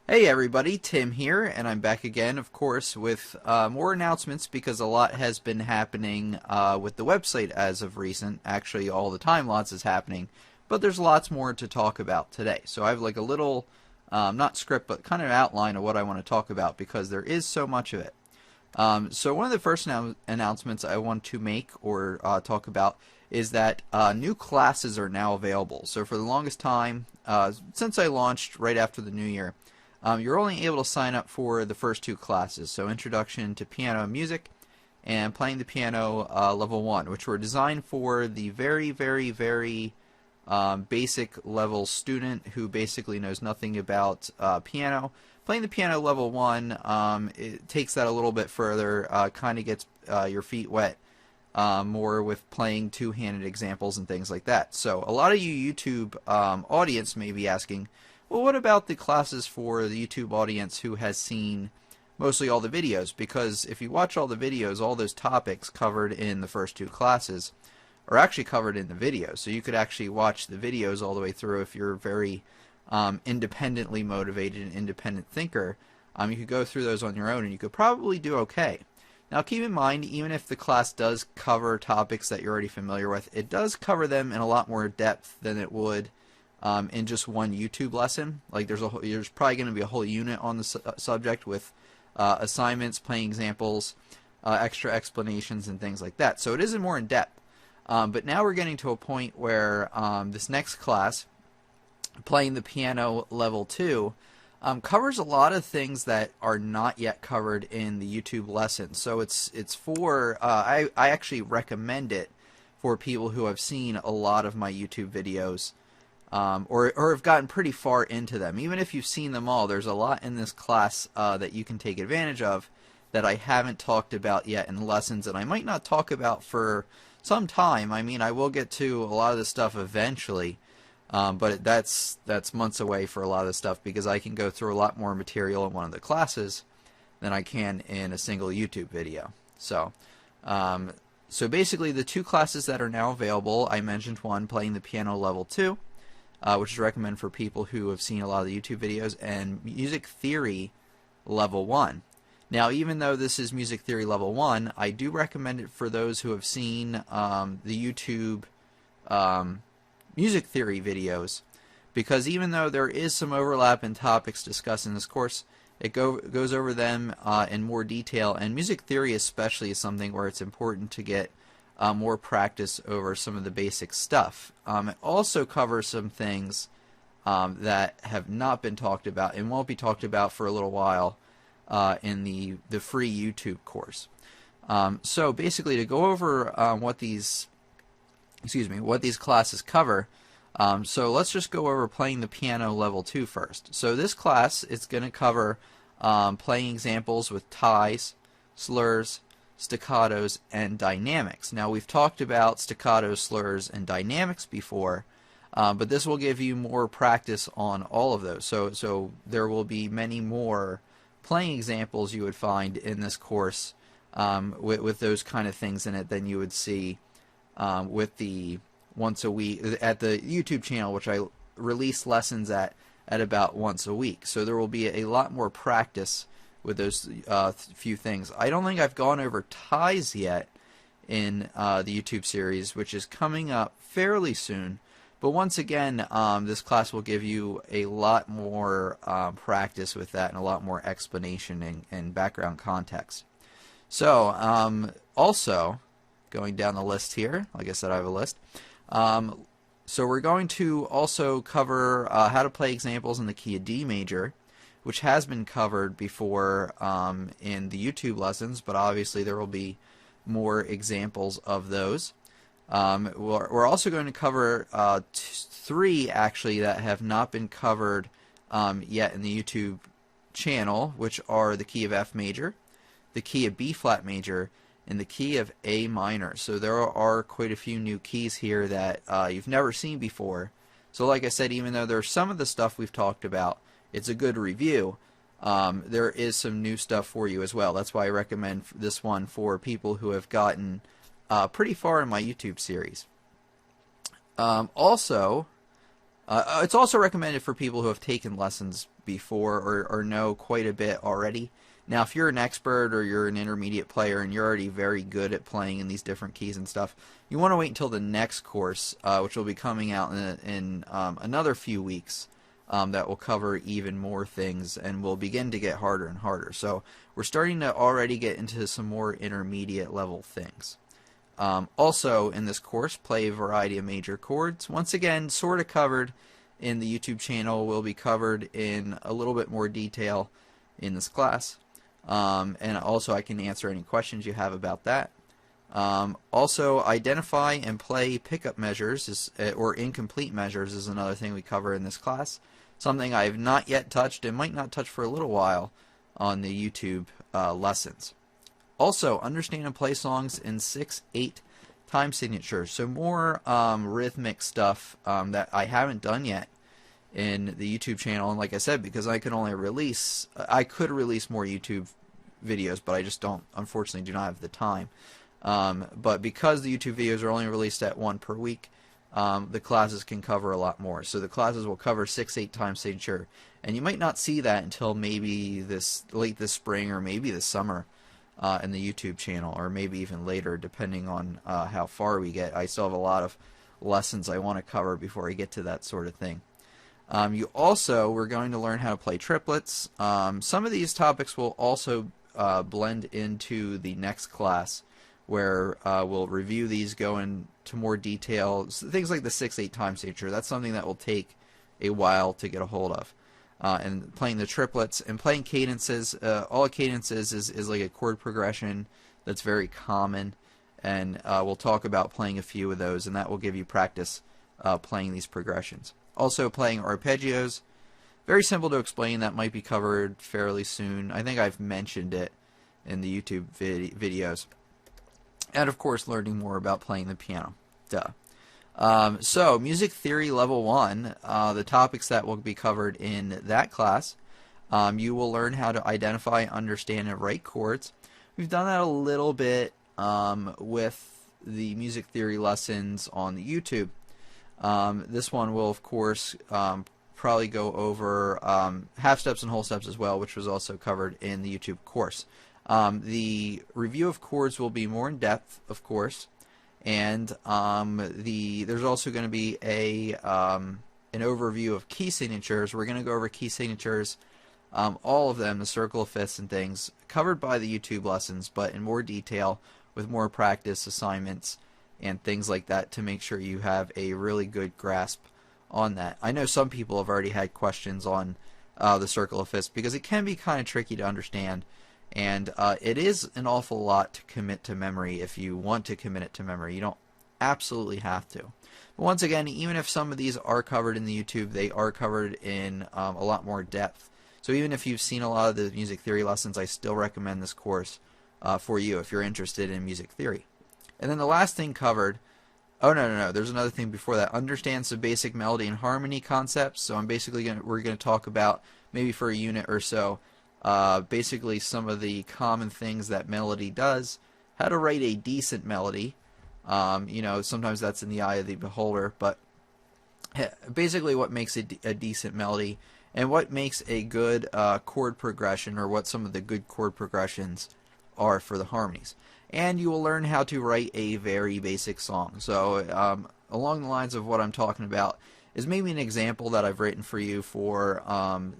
Hey everybody, Tim here, and I'm back again, of course, with more announcements because a lot has been happening with the website as of recent. Actually, all the time lots is happening, but there's lots more to talk about today. So I have like a little, not script, but kind of outline of what I want to talk about because there is so much of it. So one of the first announcements I want to make or talk about is that new classes are now available. So for the longest time, since I launched right after the new year, you're only able to sign up for the first two classes, so Introduction to Piano and Music and Playing the Piano Level 1, which were designed for the very basic level student who basically knows nothing about piano. Playing the Piano Level 1, it takes that a little bit further, kind of gets your feet wet more with playing two-handed examples and things like that. So a lot of you YouTube audience may be asking, well, what about the classes for the YouTube audience who has seen mostly all the videos? Because if you watch all the videos, all those topics covered in the first two classes are actually covered in the video. So you could actually watch the videos all the way through if you're very independently motivated and independent thinker. You could go through those on your own and you could probably do okay. Now keep in mind, even if the class does cover topics that you're already familiar with, it does cover them in a lot more depth than it would in just one YouTube lesson. Like there's probably going to be a whole unit on the subject with assignments, playing examples, extra explanations, and things like that. So it isn't more in depth. But now we're getting to a point where this next class, Playing the Piano Level 2, covers a lot of things that are not yet covered in the YouTube lesson. So it's for I actually recommend it for people who have seen a lot of my YouTube videos. Or have gotten pretty far into them. Even if you've seen them all, there's a lot in this class that you can take advantage of that I haven't talked about yet in lessons, and I might not talk about for some time. I mean, I will get to a lot of this stuff eventually, but that's months away for a lot of this stuff because I can go through a lot more material in one of the classes than I can in a single YouTube video. So basically the two classes that are now available, I mentioned one, Playing the Piano Level 2, which is recommended for people who have seen a lot of the YouTube videos, and Music Theory Level 1. Now, even though this is Music Theory Level 1, I do recommend it for those who have seen the YouTube music theory videos, because even though there is some overlap in topics discussed in this course, it goes over them in more detail, and music theory especially is something where it's important to get more practice over some of the basic stuff. It also covers some things that have not been talked about and won't be talked about for a little while in the free YouTube course. So basically, to go over what these classes cover, so let's just go over Playing the Piano Level 2 first. So this class is going to cover playing examples with ties, slurs, staccatos, and dynamics. Now, we've talked about staccato, slurs, and dynamics before, but this will give you more practice on all of those. So there will be many more playing examples you would find in this course with those kind of things in it than you would see with the once a week at the YouTube channel, which I release lessons at about once a week. So there will be a lot more practice with those few things. I don't think I've gone over ties yet in the YouTube series, which is coming up fairly soon. But once again, this class will give you a lot more practice with that and a lot more explanation and background context. So also, going down the list here, like I said, I have a list. So we're going to also cover how to play examples in the key of D major, which has been covered before in the YouTube lessons, but obviously there will be more examples of those. We're also going to cover three, actually, that have not been covered yet in the YouTube channel, which are the key of F major, the key of B flat major, and the key of A minor. So there are quite a few new keys here that you've never seen before. So like I said, even though there's some of the stuff we've talked about, it's a good review, there is some new stuff for you as well. That's why I recommend this one for people who have gotten pretty far in my YouTube series. It's also recommended for people who have taken lessons before or know quite a bit already. Now, if you're an expert or you're an intermediate player and you're already very good at playing in these different keys and stuff, you want to wait until the next course, which will be coming out in another few weeks, that will cover even more things and will begin to get harder and harder. So we're starting to already get into some more intermediate level things. Also in this course, play a variety of major chords. Once again, sort of covered in the YouTube channel, will be covered in a little bit more detail in this class. And also I can answer any questions you have about that. Also, identify and play pickup measures or incomplete measures is another thing we cover in this class. Something I have not yet touched and might not touch for a little while on the YouTube lessons. Also, understand and play songs in 6/8 time signatures. So more rhythmic stuff that I haven't done yet in the YouTube channel. And like I said, because I could release more YouTube videos, but I just unfortunately do not have the time. But because the YouTube videos are only released at one per week, the classes can cover a lot more. So the classes will cover 6/8 time signature, and you might not see that until maybe late this spring or maybe this summer in the YouTube channel, or maybe even later, depending on how far we get. I still have a lot of lessons I want to cover before I get to that sort of thing. We're going to learn how to play triplets. Some of these topics will also blend into the next class, where we'll review these, go into more detail. Things like the 6/8 time signature, that's something that will take a while to get a hold of. And playing the triplets and playing cadences, all cadences is like a chord progression that's very common, and we'll talk about playing a few of those, and that will give you practice playing these progressions. Also, playing arpeggios, very simple to explain, that might be covered fairly soon. I think I've mentioned it in the YouTube videos. And of course, learning more about playing the piano. Duh. So, Music Theory Level 1, the topics that will be covered in that class. You will learn how to identify, understand, and write chords. We've done that a little bit with the music theory lessons on the YouTube. This one will, of course, probably go over half steps and whole steps as well, which was also covered in the YouTube course. The review of chords will be more in depth, of course, and there's also going to be an overview of key signatures. We're going to go over key signatures, all of them, the circle of fifths and things, covered by the YouTube lessons, but in more detail with more practice assignments and things like that to make sure you have a really good grasp on that. I know some people have already had questions on the circle of fifths because it can be kind of tricky to understand, and it is an awful lot to commit to memory if you want to commit it to memory. You don't absolutely have to. But once again, even if some of these are covered in the YouTube, they are covered in a lot more depth. So even if you've seen a lot of the music theory lessons, I still recommend this course for you if you're interested in music theory. And then the last thing covered, no, there's another thing before that. Understand some basic melody and harmony concepts. So we're going to talk about, maybe for a unit or so, basically some of the common things that melody does, how to write a decent melody. Sometimes that's in the eye of the beholder, but basically what makes a decent melody and what makes a good chord progression, or what some of the good chord progressions are for the harmonies. And you will learn how to write a very basic song. So along the lines of what I'm talking about is maybe an example that I've written for you for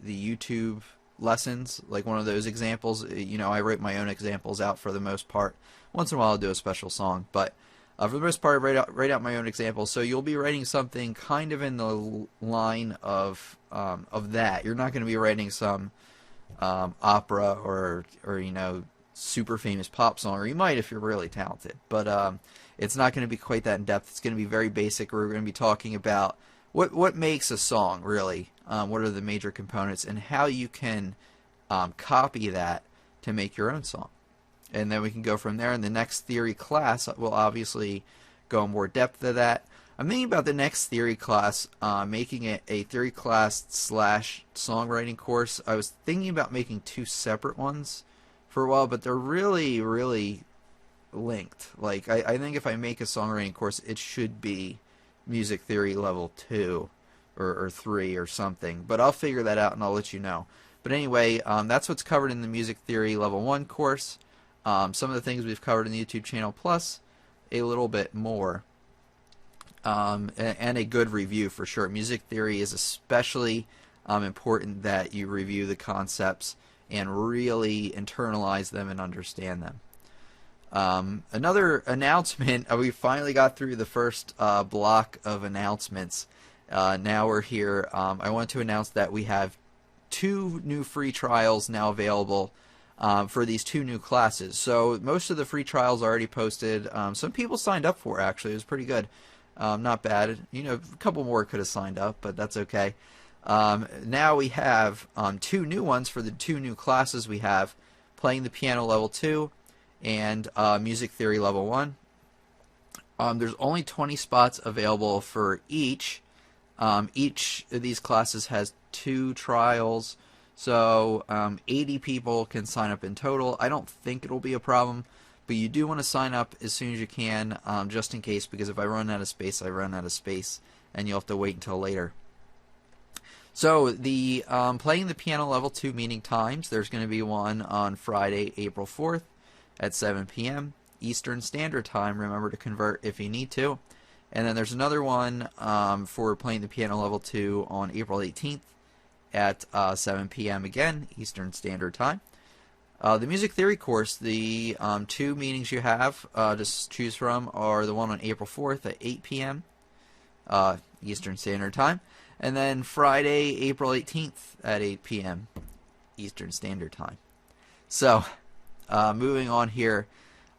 the YouTube lessons, like one of those examples. I write my own examples out for the most part. Once in a while I'll do a special song, but for the most part I write out my own examples. So you'll be writing something kind of in the line of that. You're not going to be writing some opera or super famous pop song, or you might if you're really talented, but it's not going to be quite that in depth. It's going to be very basic. We're going to be talking about what makes a song, really, what are the major components, and how you can copy that to make your own song. And then we can go from there. In the next theory class, we'll obviously go in more depth of that. I'm thinking about the next theory class, making it a theory class / songwriting course. I was thinking about making two separate ones for a while, but they're really, really linked. Like, I think if I make a songwriting course, it should be music theory level 2 or 3 or something. But I'll figure that out and I'll let you know. But anyway, that's what's covered in the Music Theory Level 1 course. Some of the things we've covered in the YouTube channel, plus a little bit more. And a good review for sure. Music theory is especially important that you review the concepts and really internalize them and understand them. Another announcement, we finally got through the first block of announcements. Now we're here. I want to announce that we have 2 new free trials now available for these 2 new classes. So most of the free trials are already posted. Some people signed up for it, actually. It was pretty good. Not bad. You know, a couple more could have signed up, but that's okay. Now we have 2 new ones for the 2 new classes. We have Playing the Piano Level 2 and Music Theory Level 1. There's only 20 spots available for each. Each of these classes has 2 trials, so 80 people can sign up in total. I don't think it'll be a problem, but you do want to sign up as soon as you can, just in case, because if I run out of space, I run out of space, and you'll have to wait until later. So the Playing the Piano Level 2 meeting times, there's going to be one on Friday, April 4th at 7 p.m. Eastern Standard Time. Remember to convert if you need to. And then there's another one for Playing the Piano Level 2 on April 18th at 7 p.m. again, Eastern Standard Time. The Music Theory course, the 2 meetings you have to choose from are the one on April 4th at 8 p.m. Eastern Standard Time, and then Friday, April 18th at 8 p.m. Eastern Standard Time. So, moving on here.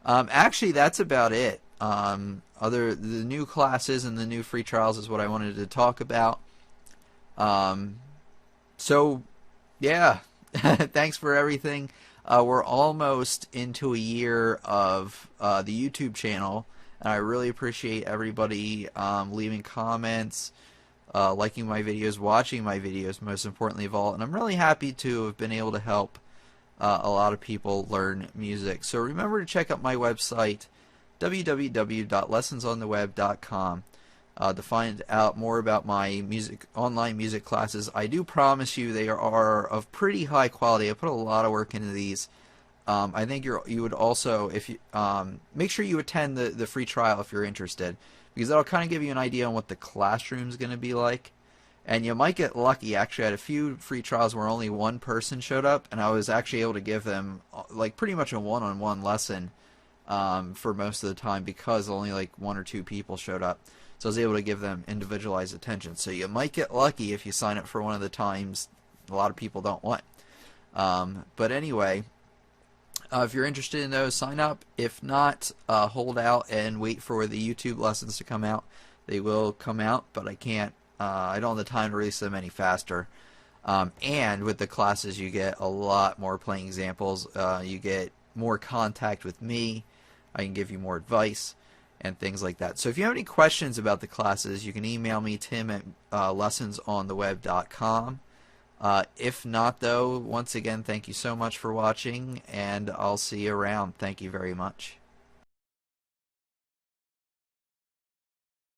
Actually, that's about it. The new classes and the new free trials is what I wanted to talk about. So, yeah, thanks for everything. We're almost into a year of the YouTube channel, and I really appreciate everybody leaving comments, liking my videos, watching my videos, most importantly of all, and I'm really happy to have been able to help a lot of people learn music. So remember to check out my website, www.lessonsontheweb.com, to find out more about my online music classes. I do promise you they are of pretty high quality. I put a lot of work into these. I think you would also, if you make sure you attend the free trial if you're interested, because that'll kind of give you an idea on what the classroom's going to be like. And you might get lucky. Actually, I had a few free trials where only one person showed up, and I was actually able to give them like pretty much a one-on-one lesson for most of the time, because only like 1 or 2 people showed up. So I was able to give them individualized attention. So you might get lucky if you sign up for one of the times a lot of people don't want. But anyway, if you're interested in those, sign up. If not, hold out and wait for the YouTube lessons to come out. They will come out, but I can't. I don't have the time to release them any faster. And with the classes, you get a lot more playing examples. You get more contact with me. I can give you more advice and things like that. So if you have any questions about the classes, you can email me, Tim at lessonsontheweb.com. If not, though, once again, thank you so much for watching, and I'll see you around. Thank you very much.